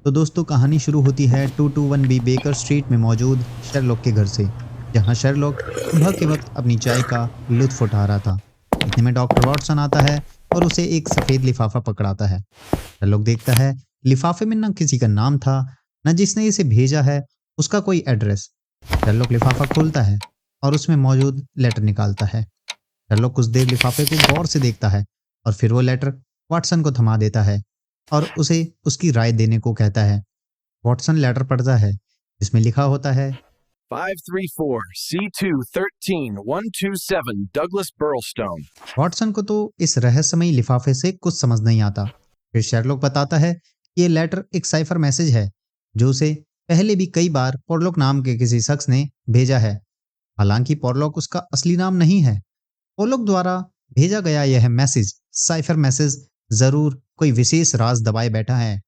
तो दोस्तों कहानी शुरू होती है 221 बी बेकर स्ट्रीट में मौजूद शेरलॉक के घर से, जहां शेरलॉक सुबह के वक्त अपनी चाय का लुत्फ उठा रहा था। इतने में डॉक्टर वॉटसन आता है और उसे एक सफ़ेद लिफाफा पकड़ाता है। शेरलॉक देखता है लिफाफे में न किसी का नाम था, न जिसने इसे भेजा है उसका कोई एड्रेस। शेरलॉक लिफाफा खोलता है और उसमें मौजूद लेटर निकालता है। शेरलॉक कुछ देर लिफाफे को गौर से देखता है और फिर वो लेटर वाटसन को थमा देता है और उसे उसकी राय देने को कहता है। वाटसन लेटर पढ़ता है जिसमें लिखा होता है 534 C2 13 127 Douglas Burlstone। वाटसन को तो इस रहस्यमयी लिफाफे से कुछ समझ नहीं आता। फिर शेरलॉक बताता है कि ये लेटर एक साइफर मैसेज है जो उसे पहले भी कई बार पोरलॉक नाम के किसी शख्स ने भेजा है। हालांकि पोरलॉक उसका असली नाम नहीं है। पोरलॉक द्वारा भेजा गया यह मैसेज, साइफर मैसेज, जरूर कोई विशेष राज दबाए बैठा है।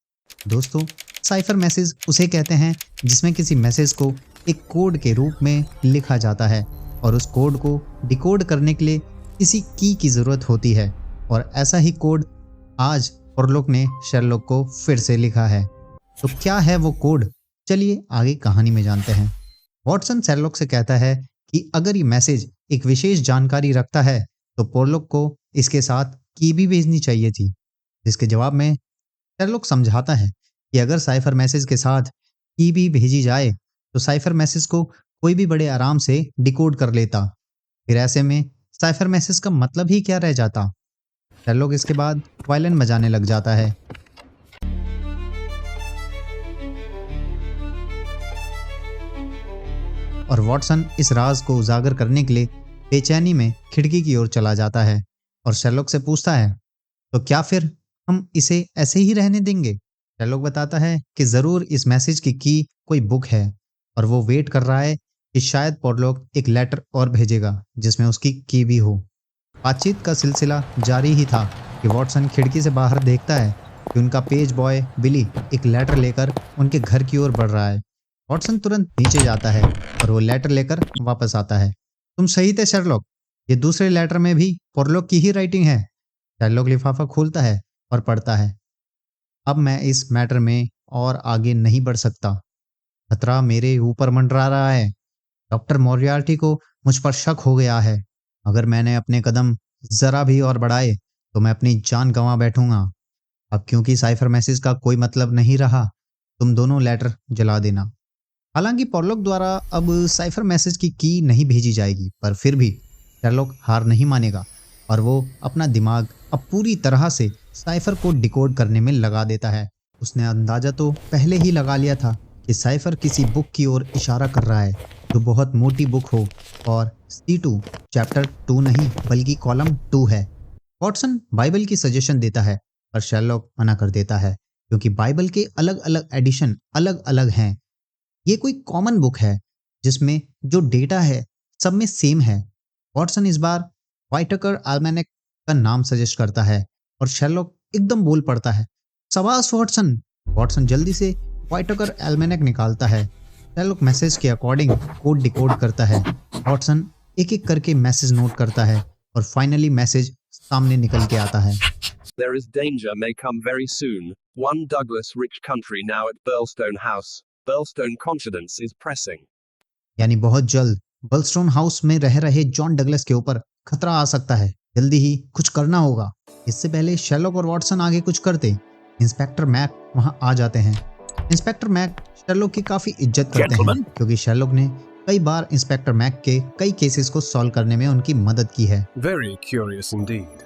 दोस्तों, साइफर मैसेज उसे कहते हैं जिसमें किसी मैसेज को एक कोड के रूप में लिखा जाता है और उस कोड को डिकोड करने के लिए किसी की ज़रूरत होती है। और ऐसा ही कोड आज पोरलॉक ने शेरलॉक को फिर से लिखा है। तो क्या है वो कोड? चलिए आगे कहानी में जानते हैं। वॉटसन शेरलॉक से कहता है कि अगर ये मैसेज एक विशेष जानकारी रखता है तो पोरलॉक को इसके साथ की भी भेजनी चाहिए थी। जिसके जवाब में शेरलॉक समझाता है कि अगर साइफर मैसेज के साथ की भी भेजी जाए तो साइफर मैसेज को कोई भी बड़े आराम से डिकोड कर लेता। फिर ऐसे में साइफर मैसेज का मतलब ही क्या रह जाता। शेरलॉक इसके बाद वायलिन बजाने लग जाता है। और वॉटसन इस राज को उजागर करने के लिए बेचैनी में खिड़की की ओर चला जाता है और शेरलॉक से पूछता है, तो क्या फिर हम इसे ऐसे ही रहने देंगे? शेरलॉक बताता है कि जरूर इस मैसेज की कोई बुक है और वो वेट कर रहा है कि शायद पोरलॉक एक लेटर और भेजेगा जिसमें उसकी की भी हो। बातचीत का सिलसिला जारी ही था कि वॉटसन खिड़की से बाहर देखता है कि उनका पेज बॉय बिली एक लेटर लेकर उनके घर की ओर बढ़ रहा है। वॉटसन तुरंत नीचे जाता है और वो लेटर लेकर वापस आता है। तुम सही थे शेरलॉक, ये दूसरे लेटर में भी पोरलॉक की ही राइटिंग है। शेरलॉक लिफाफा खोलता है और पढ़ता है, अब मैं इस मैटर में और आगे नहीं बढ़ सकता। खतरा मेरे ऊपर मंडरा रहा है। डॉक्टर मोरियार्टी को मुझ पर शक हो गया है। अगर मैंने अपने कदम जरा भी और बढ़ाए तो मैं अपनी जान गंवा बैठूंगा। अब क्योंकि साइफर मैसेज का कोई मतलब नहीं रहा, तुम दोनों लेटर जला देना। हालांकि पोरलॉक द्वारा अब साइफर मैसेज की नहीं भेजी जाएगी, पर फिर भी शेरलॉक हार नहीं मानेगा और वो अपना दिमाग अब पूरी तरह से साइफर को डिकोड करने में लगा देता है। उसने अंदाजा तो पहले ही लगा लिया था कि साइफर किसी बुक की ओर इशारा कर रहा है जो बहुत मोटी बुक हो और C2 चैप्टर 2 नहीं बल्कि कॉलम 2 है। वॉटसन बाइबल की सजेशन देता है पर शेरलॉक मना कर देता है क्योंकि बाइबल के अलग अलग एडिशन अलग अलग हैं। ये कोई कॉमन बुक है जिसमें जो डेटा है सब में सेम है। वॉटसन इस बार व्हाइटकर एल्मेनेक का नाम सजेस्ट करता है और शेरलॉक एकदम बोल पड़ता है, शाबाश वॉटसन। वॉटसन जल्दी से व्हाइटकर एल्मेनेक निकालता है। शेरलॉक मैसेज के अकॉर्डिंग कोड डिकोड करता है। वॉटसन एक एक करके मैसेज नोट करता है और फाइनली मैसेज सामने निकल के आता है। There is danger may come very soon. One Douglas rich country now at Burlstone House. Burlstone confidence is pressing. यानी बहुत जल्द बर्लस्टोन हाउस में रह रहे जॉन डगलस के ऊपर खतरा आ सकता है। जल्दी ही कुछ करना होगा। इससे पहले शेरलॉक और वॉटसन आगे कुछ करते, इंस्पेक्टर मैक वहां आ जाते हैं। इंस्पेक्टर मैक शेरलॉक की काफी इज्जत करते हैं क्योंकि शेरलॉक ने कई बार इंस्पेक्टर मैक के कई केसेस को सॉल्व करने में उनकी मदद की है। Very curious indeed.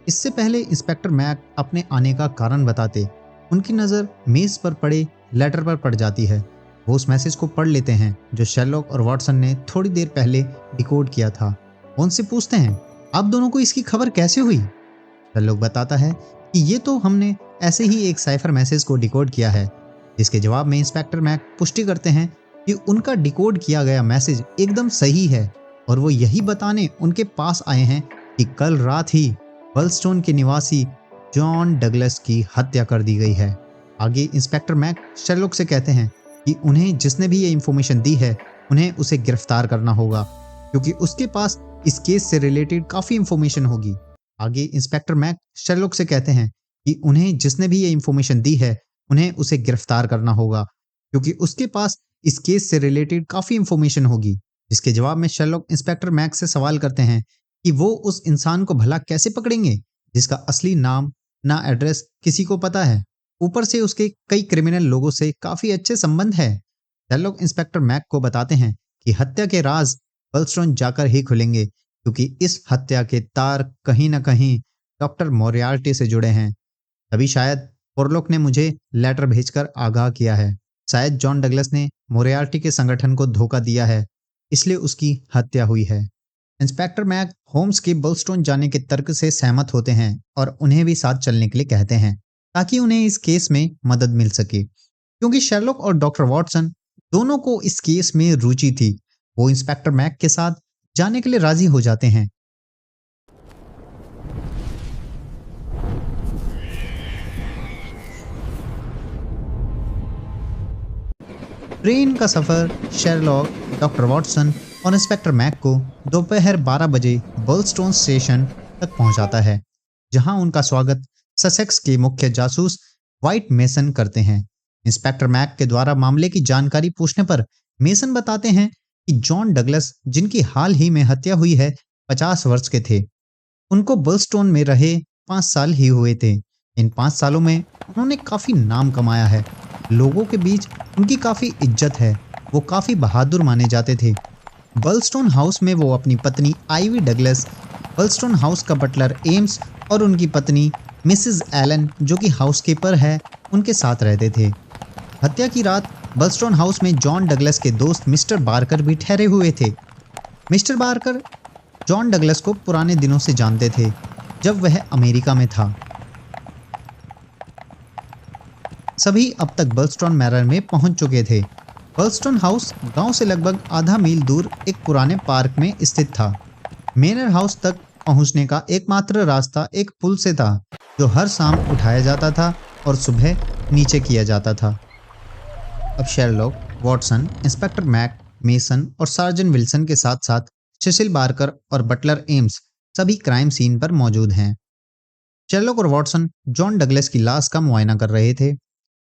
इससे पहले इंस्पेक्टर मैक अपने आने का कारण बताते, उनकी नज़र मेज पर पड़े लेटर पर पड़ जाती है। वो उस मैसेज को पढ़ लेते हैं जो शेरलॉक और वॉटसन ने थोड़ी देर पहले डिकोड किया था। वो उनसे पूछते हैं, आप दोनों को इसकी खबर कैसे हुई? शेरलॉक बताता है कि ये तो हमने ऐसे ही एक साइफर मैसेज को डिकोड किया है। जिसके जवाब में इंस्पेक्टर मैक पुष्टि करते हैं कि उनका डिकोड किया गया मैसेज एकदम सही है और वो यही बताने उनके पास आए हैं कि कल रात ही बर्लस्टोन के निवासी जॉन डगलस की हत्या कर दी गई है। आगे इंस्पेक्टर मैक शेरलॉक से कहते हैं कि उन्हें जिसने भी ये इंफॉर्मेशन दी है उन्हें उसे गिरफ्तार करना होगा क्योंकि उसके पास इस केस से रिलेटेड काफ़ी इंफॉर्मेशन होगी। आगे इंस्पेक्टर मैक शेरलॉक से कहते हैं कि उन्हें जिसने भी ये इंफॉर्मेशन दी है उन्हें उसे गिरफ्तार करना होगा क्योंकि उसके पास इस केस से रिलेटेड काफी इंफॉर्मेशन होगी। इसके जवाब में शेरलॉक इंस्पेक्टर मैक्स से सवाल करते हैं कि वो उस इंसान को भला कैसे पकड़ेंगे जिसका असली नाम ना एड्रेस किसी को पता है, ऊपर से उसके कई क्रिमिनल लोगों से काफी अच्छे संबंध है। शेरलॉक इंस्पेक्टर मैक को बताते हैं कि हत्या के राज बलस्टोन जाकर ही खुलेंगे क्योंकि इस हत्या के तार कहीं न कहीं डॉक्टर मोरियार्टी से जुड़े हैं। तभी शायद पोरलोक ने मुझे लेटर भेजकर आगाह किया है। शायद जॉन डगलस ने मोरियार्टी के संगठन को धोखा दिया है, इसलिए उसकी हत्या हुई है। इंस्पेक्टर मैक होम्स के बलस्टोन जाने के तर्क से सहमत होते हैं और उन्हें भी साथ चलने के लिए कहते हैं ताकि उन्हें इस केस में मदद मिल सके। क्योंकि शेरलॉक और डॉक्टर वॉटसन दोनों को इस केस में रुचि थी, वो इंस्पेक्टर मैक के साथ जाने के लिए राजी हो जाते हैं। ट्रेन का सफर शेरलॉक, डॉक्टर वॉटसन और इंस्पेक्टर मैक को दोपहर 12 बजे बर्लस्टोन स्टेशन तक पहुंचाता है, जहां उनका स्वागत ससेक्स के मुख्य जासूस व्हाइट मेसन करते हैं। इंस्पेक्टर मैक के द्वारा मामले की जानकारी पूछने पर मेसन बताते हैं कि जॉन डगलस, जिनकी हाल ही में हत्या हुई है, 50 वर्ष के थे। उनको बर्लस्टोन में रहे 5 साल ही हुए थे। इन 5 सालों में उन्होंने काफी नाम कमाया है, लोगों के बीच उनकी काफी इज्जत है, वो काफी बहादुर माने जाते थे। बर्लस्टोन हाउस में वो अपनी पत्नी आइवी डगलस, बर्लस्टोन हाउस का बटलर एम्स और उनकी पत्नी मिसेस एलन, जो कि हाउसकीपर है, उनके साथ रहते थे। हत्या की रात बर्लस्टोन हाउस में जॉन डगलस के दोस्त मिस्टर बार्कर भी ठहरे हुए थे। मिस्टर बार्कर जॉन डगलस को पुराने दिनों से जानते थे, जब वह अमेरिका में था। सभी अब तक बर्लस्टोन मैनर में पहुंच चुके थे। बर्लस्टोन हाउस गांव से लगभग आधा मील दूर एक पुराने पार्क में स्थित था। मैनर हाउस तक पहुंचने का एकमात्र रास्ता एक पुल से था, जो हर शाम उठाया जाता था और सुबह नीचे किया जाता था। अब Sherlock, Watson, inspector Mac, Mason और सार्जेंट विल्सन के साथ साथ सिसिल बार्कर और बटलर एम्स सभी क्राइम सीन पर मौजूद हैं। शेरलॉक और वॉटसन जॉन डगलस की लाश का मुआयना कर रहे थे।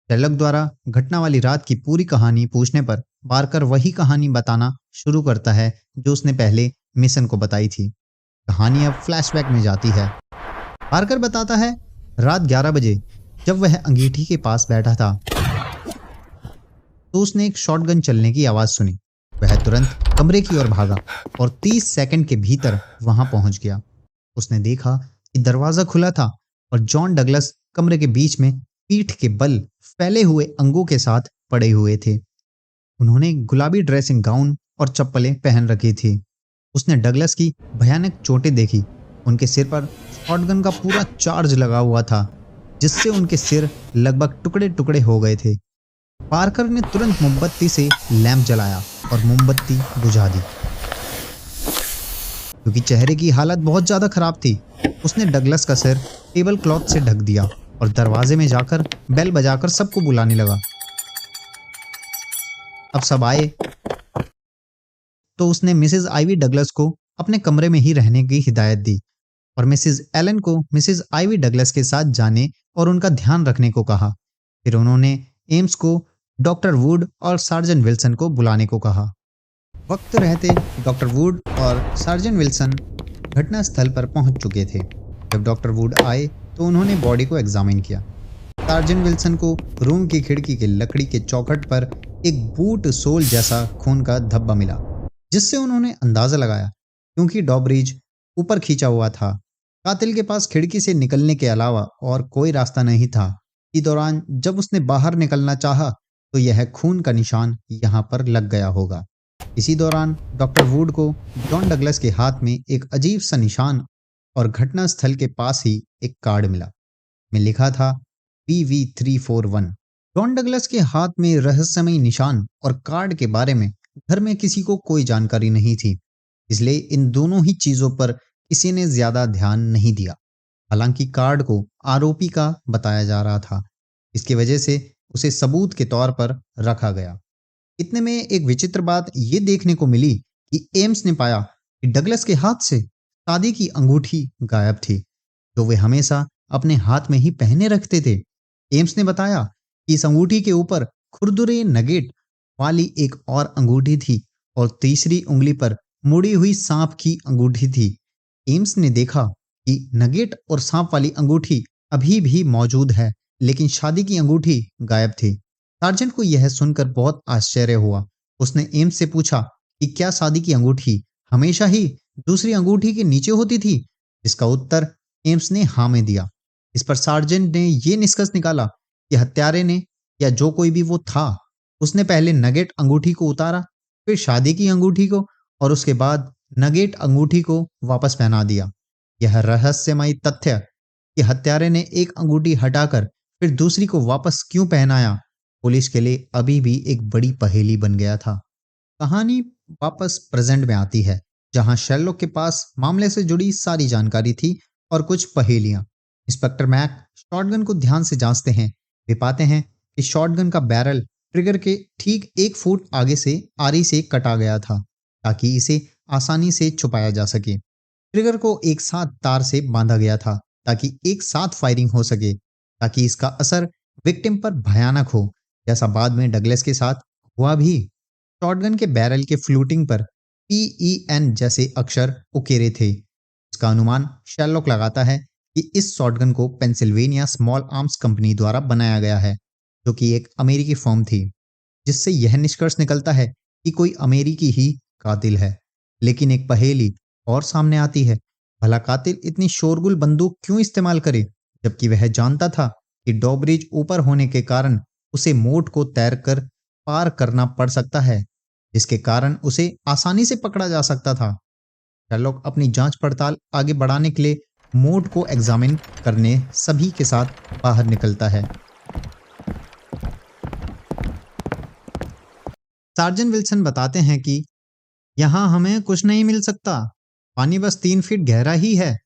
शेरलॉक द्वारा घटना वाली रात की पूरी कहानी पूछने पर बार्कर वही कहानी बताना शुरू करता है जो उसने पहले मेसन को बताई थी। कहानी अब फ्लैशबैक में जाती है। बार्कर बताता है, रात 11 बजे जब वह अंगीठी के पास बैठा था तो उसने एक शॉटगन चलने की आवाज सुनी। वह तुरंत कमरे की ओर भागा और 30 सेकंड के भीतर वहां पहुंच गया। उसने देखा कि दरवाजा खुला था और जॉन डगलस कमरे के बीच में पीठ के बल फैले हुए अंगों के साथ पड़े हुए थे। उन्होंने गुलाबी ड्रेसिंग गाउन और चप्पलें पहन रखी थी। उसने डगलस की भयानक चोटें देखी। उनके सिर पर शॉटगन का पूरा चार्ज लगा हुआ था, जिससे उनके सिर लगभग टुकड़े टुकड़े हो गए थे। पार्कर ने तुरंत मोमबत्ती से लैंप जलाया और मोमबत्ती बुझा दी। क्योंकि चेहरे की हालत बहुत ज्यादा खराब थी, उसने डगलस का सिर टेबल क्लॉथ से ढक दिया और दरवाजे में जाकर बेल बजाकर सबको बुलाने लगा। अब सब आए तो उसने मिसेस आइवी डगलस को अपने कमरे में ही रहने की हिदायत दी और मिसेस एलन को मिसेस आइवी डगलस के साथ जाने और उनका ध्यान रखने को कहा। फिर उन्होंने एम्स को, डॉक्टर वुड और सार्जेंट विल्सन को बुलाने को कहा। वक्त रहते डॉक्टर वुड और सार्जेंट विल्सन घटनास्थल पर पहुंच चुके थे। जब डॉक्टर वुड आए तो उन्होंने बॉडी को एग्जामिन किया। सार्जेंट विल्सन को रूम की खिड़की के लकड़ी के चौखट पर एक बूट सोल जैसा खून का धब्बा मिला, जिससे उन्होंने अंदाजा लगाया क्योंकि डॉब्रिज ऊपर खींचा हुआ था। कातिल के पास खिड़की से निकलने के अलावा और कोई रास्ता नहीं था। इस दौरान जब उसने बाहर निकलना चाहा तो यह खून का निशान यहाँ पर लग गया होगा। इसी दौरान डॉक्टर वुड को जॉन डगलस के हाथ में एक अजीब सा निशान और घटनास्थल के पास ही एक कार्ड मिला। में लिखा था PV341। जॉन डगलस के हाथ में रहस्यमय निशान और कार्ड के बारे में घर में किसी को कोई जानकारी नहीं थी, इसलिए इन दोनों ही चीजों पर किसी ने ज्यादा ध्यान नहीं दिया। हालांकि कार्ड को आरोपी का बताया जा रहा था, इसकी वजह से उसे सबूत के तौर पर रखा गया। इतने में एक विचित्र बात ये देखने को मिली कि एम्स ने पाया कि डगलस के हाथ से शादी की अंगूठी गायब थी, जो वे हमेशा अपने हाथ में ही पहने रखते थे। एम्स ने बताया कि इस अंगूठी के ऊपर खुरदुरे नगेट वाली एक और अंगूठी थी और तीसरी उंगली पर मुड़ी हुई सांप की अंगूठी थी। एम्स ने देखा कि नगेट और सांप वाली अंगूठी अभी भी मौजूद है, लेकिन शादी की अंगूठी गायब थी। सार्जेंट को यह सुनकर बहुत आश्चर्य हुआ। उसने एम्स से पूछा कि क्या शादी की अंगूठी हमेशा ही दूसरी अंगूठी के नीचे होती थी? इसका उत्तर एम्स ने हाँ में दिया। इस पर सार्जेंट ने यह निष्कर्ष निकाला कि हत्यारे ने या जो कोई भी वो था, उसने पहले नगेट अंगूठी को उतारा, फिर शादी की अंगूठी को और उसके बाद नगेट अंगूठी को वापस पहना दिया। यह रहस्यमयी तथ्य कि हत्यारे ने एक अंगूठी हटाकर फिर दूसरी को वापस क्यों पहनाया, पुलिस के लिए अभी भी एक बड़ी पहेली बन गया था। कहानी वापस प्रेजेंट में आती है, जहां शेरलॉक के पास मामले से जुड़ी सारी जानकारी थी और कुछ पहेलियां। इंस्पेक्टर मैक शॉटगन को ध्यान से जांचते हैं। वे पाते हैं कि शॉटगन का बैरल ट्रिगर के ठीक 1 फुट आगे से आरी से कटा गया था, ताकि इसे आसानी से छुपाया जा सके। ट्रिगर को एक साथ तार से बांधा गया था ताकि एक साथ फायरिंग हो सके, ताकि इसका असर विक्टिम पर भयानक हो, जैसा बाद में डगलस के साथ हुआ भी। शॉटगन के बैरल के फ्लूटिंग पर PEN जैसे अक्षर उकेरे थे। इसका अनुमान शेरलॉक लगाता है कि इस शॉटगन को पेंसिल्वेनिया स्मॉल आर्म्स कंपनी द्वारा बनाया गया है, जो कि एक अमेरिकी फर्म थी, जिससे यह निष्कर्ष निकलता है कि कोई अमेरिकी ही कातिल है। लेकिन एक पहेली और सामने आती है, भला कातिल इतनी शोरगुल बंदूक क्यों इस्तेमाल करे, जबकि वह जानता था कि डॉब्रिज ऊपर होने के कारण उसे मोट को तैरकर पार करना पड़ सकता है, जिसके कारण उसे आसानी से पकड़ा जा सकता था। शेरलॉक अपनी जांच पड़ताल आगे बढ़ाने के लिए मोट को एग्जामिन करने सभी के साथ बाहर निकलता है। सार्जेंट विल्सन बताते हैं कि यहाँ हमें कुछ नहीं मिल सकता, पानी बस 3 फीट गहरा ही है,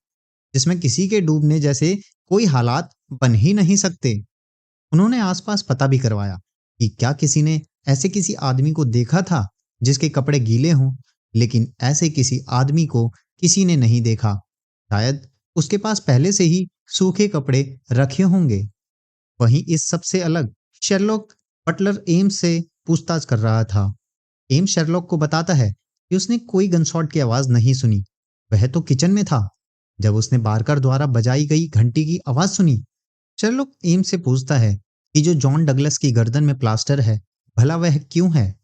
जिसमें किसी के डूबने जैसे कोई हालात बन ही नहीं सकते। उन्होंने आसपास पता भी करवाया कि क्या किसी ने ऐसे किसी आदमी को देखा था जिसके कपड़े गीले हों, लेकिन ऐसे किसी आदमी को किसी ने नहीं देखा। शायद उसके पास पहले से ही सूखे कपड़े रखे होंगे। वहीं इस सबसे अलग शेरलॉक बटलर एम्स से पूछताछ कर रहा था। एम्स शेरलॉक को बताता है कि उसने कोई गनशॉट की आवाज नहीं सुनी। वह तो किचन में था जब उसने बारकर द्वारा बजाई गई घंटी की आवाज सुनी। शेरलॉक एम्स से पूछता है कि जो जॉन डगलस की गर्दन में प्लास्टर है, भला वह क्यों है?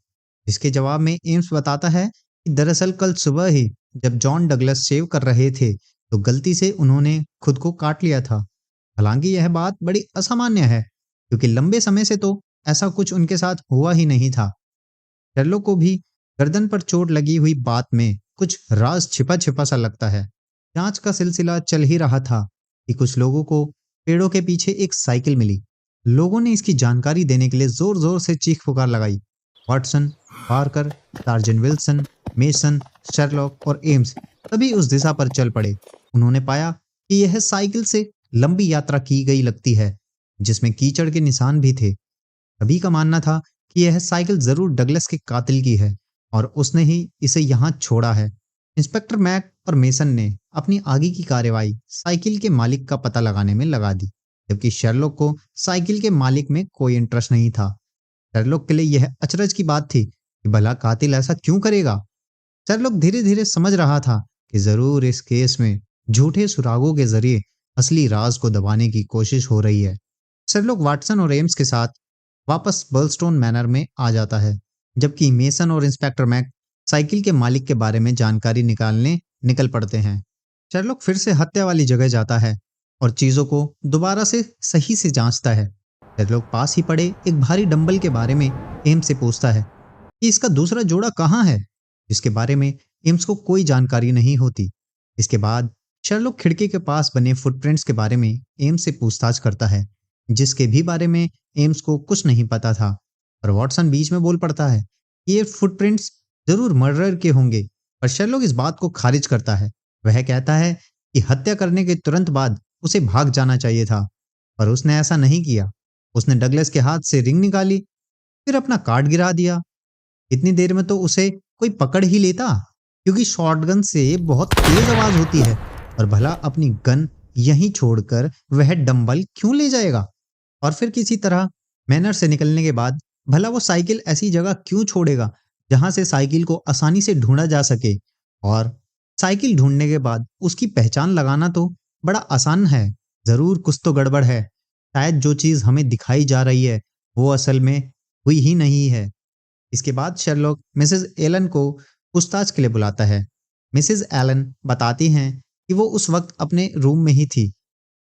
इसके जवाब में एम्स बताता है कि दरअसल कल सुबह ही जब जॉन डगलस शेव कर रहे थे, तो गलती से उन्होंने खुद को काट लिया था। हालांकि यह बात बड़ी असामान्य है, क्योंकि लंबे समय से तो ऐसा कुछ उनके साथ हुआ ही नहीं था। शेरलॉक को भी गर्दन पर चोट लगी हुई बात में कुछ राज छिपा छिपा सा लगता है। जांच का सिलसिला चल ही रहा था कि कुछ लोगों को पेड़ों के पीछे एक साइकिल मिली। लोगों ने इसकी जानकारी देने के लिए जोर जोर से चीख पुकार लगाई। Watson, Parker, sergeant Wilson, mason, Sherlock और एम्स सभी उस दिशा पर चल पड़े। उन्होंने पाया कि यह साइकिल से लंबी यात्रा की गई लगती है, जिसमें कीचड़ के निशान भी थे। सभी का मानना था कि यह साइकिल जरूर डगलस के कातिल की है और उसने ही इसे यहाँ छोड़ा है। इंस्पेक्टर मैक और मेसन ने अपनी आगे की कार्रवाई साइकिल के मालिक का पता लगाने में लगा दी, जबकि शेरलॉक को साइकिल के मालिक में कोई इंटरेस्ट नहीं था। शेरलॉक के लिए यह अचरज की बात थी कि भला कातिल ऐसा क्यों करेगा। शेरलॉक धीरे धीरे समझ रहा था कि जरूर इस केस में झूठे सुरागों के जरिए असली राज को दबाने की कोशिश हो रही है। शेरलॉक वाटसन और एम्स के साथ वापस बर्लस्टोन मैनर में आ जाता है, जबकि मेसन और इंस्पेक्टर मैक साइकिल के मालिक के बारे में जानकारी निकालने निकल पड़ते हैं। शेरलॉक फिर से हत्या वाली जगह जाता है और चीजों को दोबारा से सही से जांचता है। शेरलॉक पास ही पड़े एक भारी डंबल के बारे में एम्स से पूछता है कि इसका दूसरा जोड़ा कहाँ है, जिसके बारे में एम्स को कोई जानकारी नहीं होती। इसके बाद शेरलॉक खिड़की के पास बने फुटप्रिंट्स के बारे में एम्स से पूछताछ करता है, जिसके भी बारे में एम्स को कुछ नहीं पता था। और वाटसन बीच में बोल पड़ता है कि ये फुटप्रिंट्स जरूर मर्डर के होंगे, पर शेरलॉक इस बात को खारिज करता है। वह कहता है कि हत्या करने के तुरंत बाद उसे भाग जाना चाहिए था, पर उसने ऐसा नहीं किया। उसने डगलस के हाथ से रिंग निकाली, फिर अपना कार्ड गिरा दिया। इतनी देर में तो उसे कोई पकड़ ही लेता, क्योंकि शॉटगन से बहुत तेज आवाज होती है। और भला अपनी गन यहीं छोड़कर वह डंबल क्यों ले जाएगा? और फिर किसी तरह मैनर से निकलने के बाद भला वो साइकिल ऐसी जगह क्यों छोड़ेगा जहां से साइकिल को आसानी से ढूंढा जा सके, और साइकिल ढूंढने के बाद उसकी पहचान लगाना तो बड़ा आसान है। जरूर कुछ तो गड़बड़ है। शायद जो चीज हमें दिखाई जा रही है वो असल में हुई ही नहीं है। इसके बाद शेरलॉक मिसेस एलन को पूछताछ के लिए बुलाता है। मिसेस एलन बताती हैं कि वो उस वक्त अपने रूम में ही थी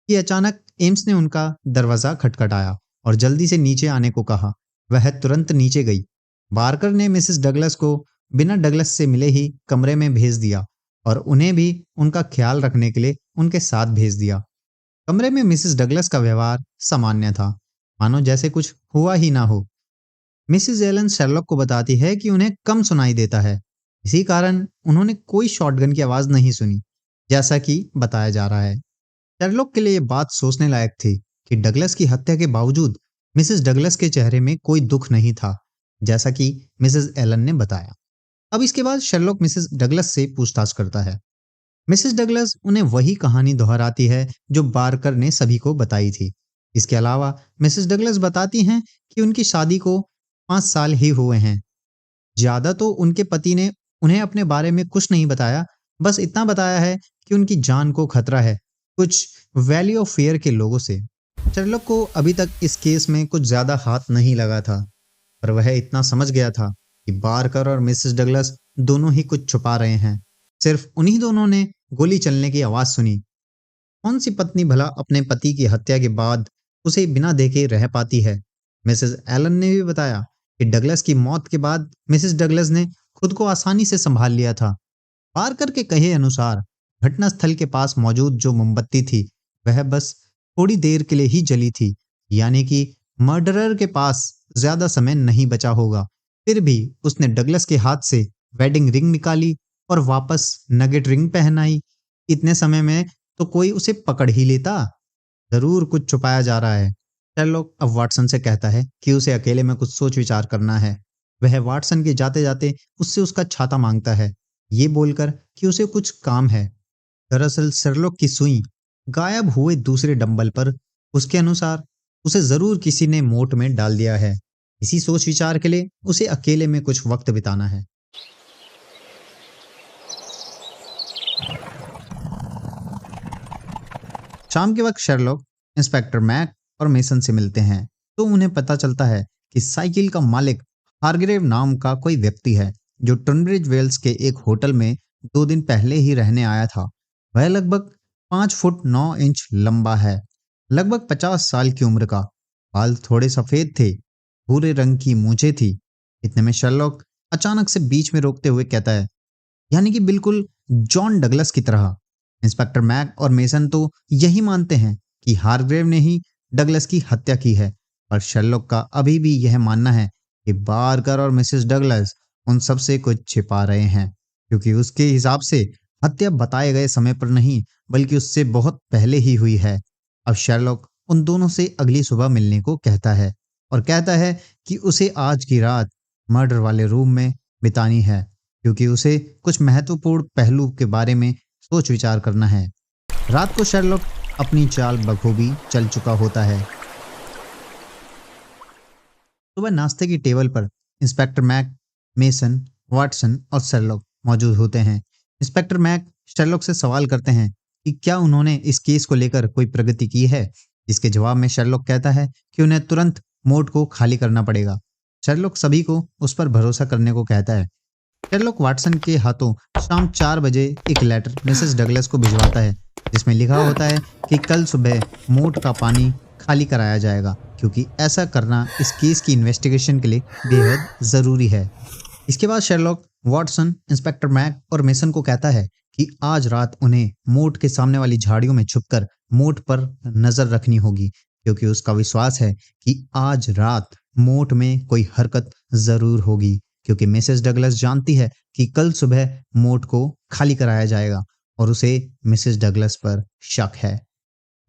कि अचानक एम्स ने उनका दरवाजा खटखटाया और जल्दी से नीचे आने को कहा। वह तुरंत नीचे गई। बारकर ने मिसेस डगलस को बिना डगलस से मिले ही कमरे में भेज दिया और उन्हें भी उनका ख्याल रखने के लिए उनके साथ भेज दिया। कमरे में मिसेस डगलस का व्यवहार सामान्य था, मानो जैसे कुछ हुआ ही ना हो। मिसेस एलन शेरलॉक को बताती है कि उन्हें कम सुनाई देता है, इसी कारण उन्होंने कोई शॉटगन की आवाज नहीं सुनी, जैसा कि बताया जा रहा है। शेरलॉक के लिए ये बात सोचने लायक थी कि डगलस की हत्या के बावजूद मिसेस डगलस के चेहरे में कोई दुख नहीं था, जैसा कि मिसेस एलन ने बताया। अब इसके बाद शेरलॉक मिसेस डगलस से पूछताछ करता है। मिसेस डगलस उन्हें वही कहानी दोहराती है जो बारकर ने सभी को बताई थी। इसके अलावा मिसेस डगलस बताती हैं कि उनकी शादी को 5 साल ही हुए हैं। ज्यादा तो उनके पति ने उन्हें अपने बारे में कुछ नहीं बताया, बस इतना बताया है कि उनकी जान को खतरा है कुछ वैली ऑफ फेयर के लोगों से। शेरलॉक को अभी तक इस केस में कुछ ज्यादा हाथ नहीं लगा था, पर वह इतना समझ गया था कि बारकर और मिसेस डगलस दोनों ही कुछ छुपा रहे हैं। सिर्फ उन्हीं दोनों ने गोली चलने की आवाज सुनी। कौन सी पत्नी भला अपने पति की हत्या के बाद उसे बिना देखे रह पाती है? मिसेस एलन ने भी बताया कि डगलस की मौत के बाद मिसेस डगलस ने खुद को आसानी से संभाल लिया था। पारकर के कहे अनुसार घटनास्थल के पास मौजूद जो मोमबत्ती थी वह बस थोड़ी देर के लिए ही जली थी, यानी कि मर्डरर के पास ज्यादा समय नहीं बचा होगा। फिर भी उसने डगलस के हाथ से वेडिंग रिंग निकाली और वापस नगेट रिंग पहनाई। इतने समय में तो कोई उसे पकड़ ही लेता। जरूर कुछ छुपाया जा रहा है। शेरलॉक अब वाटसन से कहता है कि उसे अकेले में कुछ सोच विचार करना है। वह वाटसन के जाते जाते उससे उसका छाता मांगता है, ये बोलकर कि उसे कुछ काम है। दरअसल शेरलॉक की सुई गायब हुए दूसरे डंबल पर उसके अनुसार उसे जरूर किसी ने मोट में डाल दिया है। इसी सोच विचार के लिए उसे अकेले में कुछ वक्त बिताना है। शाम के वक्त शेरलॉक इंस्पेक्टर मैक और मेसन से मिलते हैं तो उन्हें पता चलता है कि साइकिल का मालिक हारग्रेव नाम का कोई व्यक्ति है जो टनब्रिज वेल्स के एक होटल में 2 दिन पहले ही रहने आया था। वह लगभग 5 फुट 9 इंच लंबा है, लगभग 50 साल की उम्र का। बाल थोड़े सफेद थे, भूरे रंग की मूछें थी। इतने में शेरलॉक अचानक से बीच में रोकते हुए कहता है, यानी कि बिल्कुल जॉन डगलस की तरह। इंस्पेक्टर मैक और मेसन तो यही मानते हैं कि हारग्रेव ने ही डगलस की हत्या की है, पर शेरलॉक का अभी भी यह मानना है कि बारकर और मिसेस डगलस उन सब से कुछ छिपा रहे हैं, क्योंकि उसके हिसाब से हत्या बताए गए समय पर नहीं बल्कि उससे बहुत पहले ही हुई है। अब शेरलॉक उन दोनों से अगली सुबह मिलने को कहता है और कहता है कि उसे आज की रात मर्डर वाले रूम में बितानी है, क्योंकि उसे कुछ महत्वपूर्ण पहलू के बारे में सोच विचार करना है। रात को शेरलॉक अपनी चाल बखूबी चल चुका होता है। सुबह नाश्ते की टेबल पर इंस्पेक्टर मैक, मेसन, वाटसन और शेरलॉक मौजूद होते हैं। इंस्पेक्टर मैक शेरलॉक से सवाल करते हैं कि क्या उन्होंने इस केस को लेकर कोई प्रगति की है, जिसके जवाब में शेरलॉक कहता है कि उन्हें तुरंत मोर्ग को खाली करना पड़ेगा। शेरलॉक सभी को उस पर भरोसा करने को कहता है। शेरलॉक वाटसन के हाथों शाम 4 बजे एक लेटर मिसेस डगलस को भिजवाता है, जिसमें लिखा होता है कि कल सुबह मोट का पानी खाली कराया जाएगा, क्योंकि ऐसा करना इस केस की इन्वेस्टिगेशन के लिए बेहद जरूरी है। इसके बाद शेरलॉक वाटसन, इंस्पेक्टर मैक और मेसन को कहता है कि आज रात उन्हें मोट के सामने वाली झाड़ियों में छुपकर मोट पर नजर रखनी होगी, क्योंकि उसका विश्वास है कि आज रात मोट में कोई हरकत जरूर होगी, क्योंकि मिसेस डगलस जानती है कि कल सुबह मोट को खाली कराया जाएगा और उसे मिसेस डगलस पर शक है।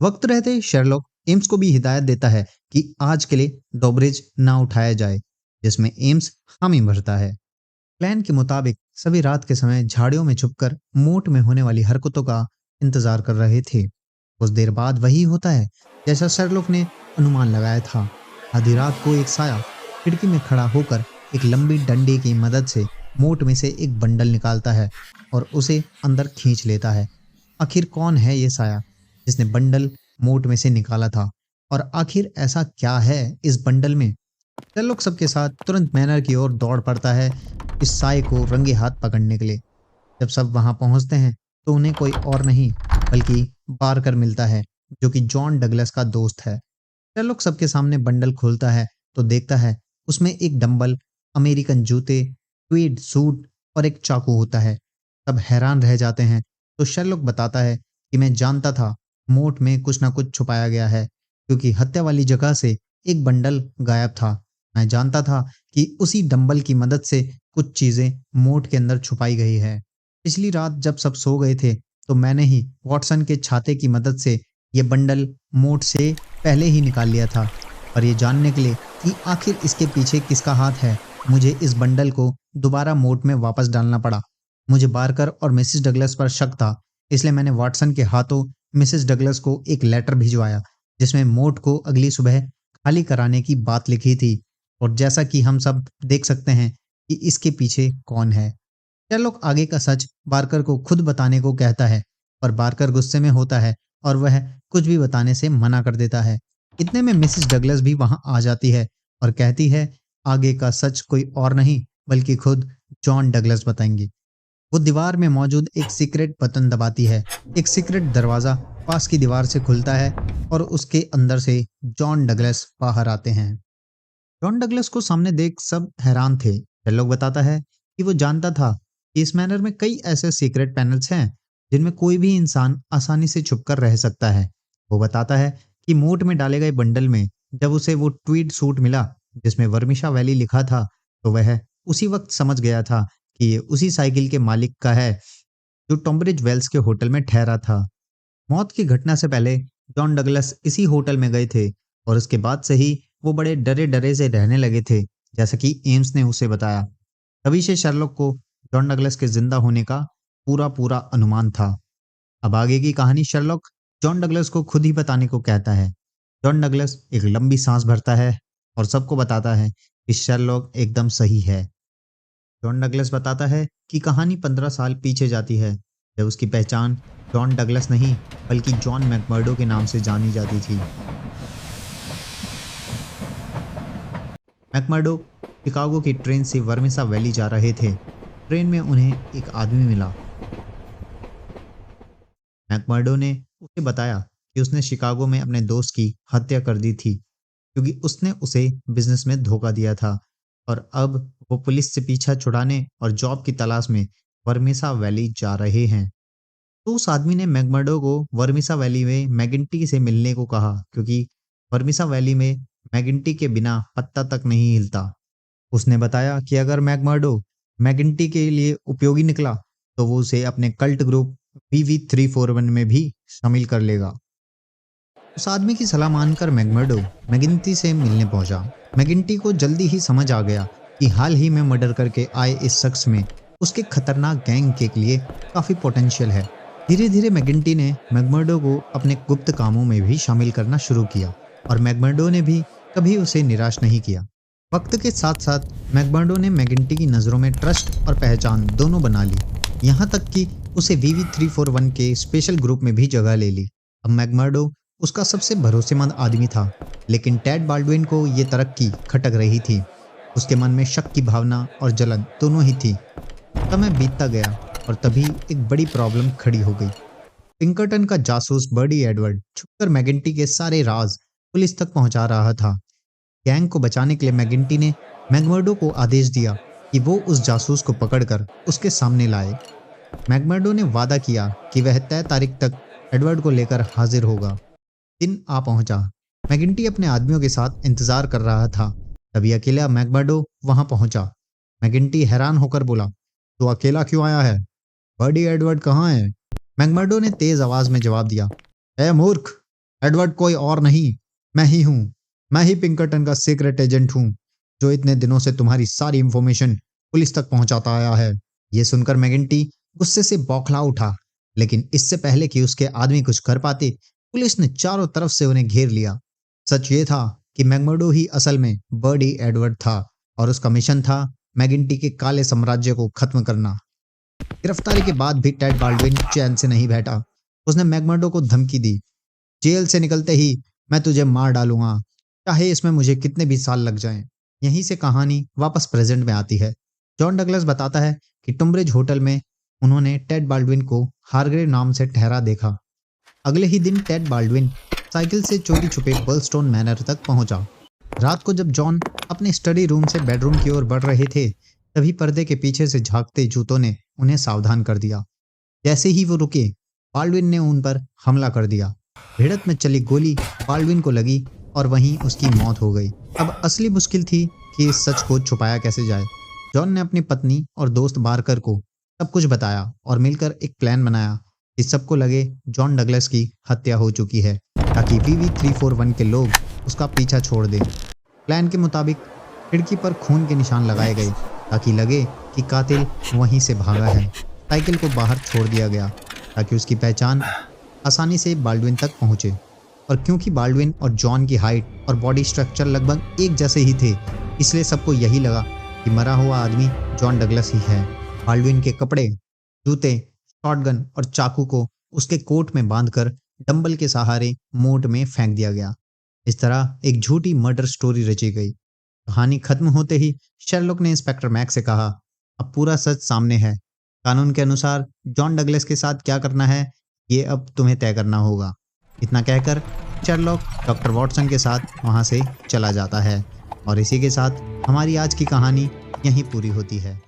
वक्त रहते शेरलॉक एम्स को भी हिदायत देता है कि आज के लिए डॉबरिज ना उठाया जाए, जिसमें एम्स हामी भरता है। प्लान के मुताबिक सभी रात के समय झाड़ियों में छुपकर मोट में होने वाली हरकतों का इंतजार कर रहे थे। कुछ देर बाद वही होता है जैसा शेरलॉक ने अनुमान लगाया था। आधी रात को एक साया खिड़की में खड़ा होकर एक लंबी डंडे की मदद से मोट में से एक बंडल निकालता है और उसे अंदर खींच लेता है। आखिर कौन है ये साया जिसने बंडल मोट में से निकाला था, और आखिर ऐसा क्या है इस बंडल में? शेरलॉक सबके साथ तुरंत मैनर की ओर दौड़ पड़ता है इस साये को रंगे हाथ पकड़ने के लिए। जब सब वहां पहुंचते हैं तो उन्हें कोई और नहीं बल्कि बारकर मिलता है, जो कि जॉन डगलस का दोस्त है। शेरलॉक सबके सामने बंडल खोलता है तो देखता है उसमें एक डंबल, अमेरिकन जूते, ट्वीड सूट और एक चाकू होता है। सब हैरान रह जाते हैं तो शेरलॉक बताता है कि मैं जानता था मोट में कुछ ना कुछ छुपाया गया है, क्योंकि हत्या वाली जगह से एक बंडल गायब था। मैं जानता था कि उसी डंबल की मदद से कुछ चीजें मोट के अंदर छुपाई गई है। पिछली रात जब सब सो गए थे तो मैंने ही वॉटसन के छाते की मदद से ये बंडल मोट से पहले ही निकाल लिया था। और ये जानने के लिए कि आखिर इसके पीछे किसका हाथ है, मुझे इस बंडल को दोबारा मोट में वापस डालना पड़ा। मुझे बारकर और मिसेस डगलस पर शक था, इसलिए मैंने वॉटसन के हाथों मिसेस डगलस को एक लेटर भिजवाया जिसमें मोट को अगली सुबह खाली कराने की बात लिखी थी। और जैसा कि हम सब देख सकते हैं कि इसके पीछे कौन है। शेरलॉक आगे का सच बारकर को खुद बताने को कहता है, पर बारकर गुस्से में होता है और वह कुछ भी बताने से मना कर देता है। इतने में मिसेस डगलस भी वहां आ जाती है और कहती है आगे का सच कोई और नहीं बल्कि खुद जॉन डगलस बताएंगे। वो दीवार में मौजूद एक सीक्रेट बटन दबाती है। एक सीक्रेट दरवाजा पास की दीवार से खुलता है और उसके अंदर से जॉन डगलस बाहर आते हैं। जॉन डगलस को सामने देख सब हैरान थे। शेरलॉक बताता है कि वो जानता था कि इस मैनर में कई ऐसे सीक्रेट पैनल्स हैं जिनमें कोई भी इंसान आसानी से छुपकर रह सकता है। वो बताता है कि मोट में डाले गए बंडल में जब उसे वो ट्वीड सूट मिला जिसमें वर्मिशा वैली लिखा था, तो वह उसी वक्त समझ गया था कि ये उसी साइकिल के मालिक का है जो टॉम्ब्रिज वेल्स के होटल में ठहरा था। मौत की घटना से पहले जॉन डगलस इसी होटल में गए थे और उसके बाद से ही वो बड़े डरे डरे से रहने लगे थे, जैसा कि एम्स ने उसे बताया। तभी से शर्लॉक को जॉन डगलस के जिंदा होने का पूरा पूरा अनुमान था। अब आगे की कहानी शर्लॉक जॉन डगलस को खुद ही बताने को कहता है। जॉन डगलस एक लंबी सांस भरता है और सबको बताता है कि शर्लॉक एकदम सही है। जॉन डगलस बताता है कि कहानी 15 साल पीछे जाती है, जब उसकी पहचान जॉन डगलस नहीं बल्कि जॉन मैकमर्डो के नाम से जानी जाती थी। मैकमर्डो शिकागो की ट्रेन से वर्मिसा वैली जा रहे थे। ट्रेन में उन्हें एक आदमी मिला। मैकमर्डो ने उसे बताया कि उसने शिकागो में अपने दोस्त की हत्या कर दी थी, क्योंकि उसने उसे बिजनेस में धोखा दिया था और अब वो पुलिस से पीछा छुड़ाने और जॉब की तलाश में वर्मिसा वैली जा रहे हैं। तो उस आदमी ने मैकमर्डो को वर्मिसा वैली में मैगिंटी से मिलने को कहा, क्योंकि वर्मिसा वैली में मैगिंटी के बिना पत्ता तक नहीं हिलता। उसने बताया कि अगर मैकमर्डो मैगिंटी के लिए उपयोगी निकला तो वो उसे अपने कल्ट ग्रुप PV341 में भी शामिल कर लेगा। उस आदमी की सलाह मानकर मैकमर्डो मैगिंटी से मिलने पहुंचा। मैगिंटी को जल्दी ही समझ आ गया कि हाल ही में मर्डर करके आए इस शख्स में उसके खतरनाक गैंग के लिए काफी पोटेंशियल है। धीरे धीरे मैगिंटी ने मैकमर्डो को अपने गुप्त कामों में भी शामिल करना शुरू किया और मैकमर्डो ने भी कभी उसे निराश नहीं किया। वक्त के साथ साथ मैकमर्डो ने मैगिंटी की नज़रों में ट्रस्ट और पहचान दोनों बना ली, यहाँ तक कि उसे VV341 के स्पेशल ग्रुप में भी जगह ले ली। अब मैकमर्डो उसका सबसे भरोसेमंद आदमी था, लेकिन टेड बाल्डविन को ये तरक्की खटक रही थी। उसके मन में शक की भावना और जलन दोनों ही थी। समय बीतता गया और तभी एक बड़ी प्रॉब्लम खड़ी हो गई। पिंकरटन का जासूस बर्डी एडवर्ड छुपकर मैगिंटी के सारे राज पुलिस तक पहुंचा रहा था। गैंग को बचाने के लिए मैगिंटी ने मैकमर्डो को आदेश दिया कि वो उस जासूस को पकड़कर उसके सामने लाए। मैकमर्डो ने वादा किया कि वह तय तारीख तक एडवर्ड को लेकर हाजिर होगा। दिन आ पहुंचा। मैगिंटी अपने आदमियों के साथ इंतजार कर रहा था। तभी अकेला मैकमर्डो वहां पहुंचा। मैगिंटी हैरान होकर बोला, तो अकेला क्यों आया है? बर्डी एडवर्ड कहाँ है? मैकमर्डो ने तेज आवाज में जवाब दिया, ए मूर्ख, एडवर्ड कोई और नहीं, मैं ही हूँ। मैं ही पिंकरटन का सीक्रेट एजेंट हूँ, जो इतने दिनों से तुम्हारी सारी इंफॉर्मेशन पुलिस तक पहुंचाता आया है। ये सुनकर मैगिंटी गुस्से से बौखला उठा, लेकिन इससे पहले कि उसके आदमी कुछ कर पाते, पुलिस ने चारों तरफ से उन्हें घेर लिया। सच ये था कि मैकमर्डो ही असल में बर्डी एडवर्ड था और उसका मिशन था मैगिंटी के काले साम्राज्य को खत्म करना। गिरफ्तारी के बाद भी टेड बाल्डविन चैन से नहीं बैठा। उसने मैकमर्डो को धमकी दी, जेल से निकलते ही मैं तुझे मार डालूंगा, चाहे इसमें मुझे कितने भी साल लग जाएं। यहीं से कहानी वापस प्रेजेंट में आती है। जॉन डगलस बताता है कि टुम्ब्रिज होटल में उन्होंने टेड बाल्डविन को हारग्रेव नाम से ठहरा देखा। अगले ही दिन टेड बाल्डविन साइकिल से चोरी छुपे बर्लस्टोन मैनर तक पहुंचा। रात को जब जॉन अपने स्टडी रूम से बेडरूम की ओर बढ़ रहे थे, तभी पर्दे के पीछे से झांकते जूतों ने उन्हें सावधान कर दिया। जैसे ही वो रुके, बाल्डविन ने उन पर हमला कर दिया। भिड़ंत में चली गोली बाल्डविन को लगी और वहीं उसकी मौत हो गई। अब असली मुश्किल थी कि इस सच को छुपाया कैसे जाए। जॉन ने अपनी पत्नी और दोस्त बारकर को सब कुछ बताया और मिलकर एक प्लान बनाया कि सबको लगे जॉन डगलस की हत्या हो चुकी है, ताकि VV341 के लोग उसका पीछा छोड़ दें। प्लान के मुताबिक खिड़की पर खून के निशान लगाए गए ताकि लगे कि कातिल वहीं से भागा है। साइकिल को बाहर छोड़ दिया गया ताकि उसकी पहचान आसानी से बाल्डविन तक पहुंचे। और क्योंकि बाल्डविन और जॉन की हाइट और बॉडी स्ट्रक्चर लगभग एक जैसे ही थे, इसलिए सबको यही लगा कि मरा हुआ आदमी जॉन डगलस ही है। बाल्डविन के कपड़े, जूते, शॉटगन और चाकू को उसके कोट में बांधकर डंबल के सहारे मोट में फेंक दिया गया। इस तरह एक झूठी मर्डर स्टोरी रची गई। कहानी खत्म होते ही शेरलॉक ने इंस्पेक्टर मैक्स से कहा, अब पूरा सच सामने है। कानून के अनुसार जॉन डगलस के साथ क्या करना है, ये अब तुम्हें तय करना होगा। इतना कहकर शेरलॉक डॉक्टर वॉटसन के साथ वहां से चला जाता है। और इसी के साथ हमारी आज की कहानी यहीं पूरी होती है।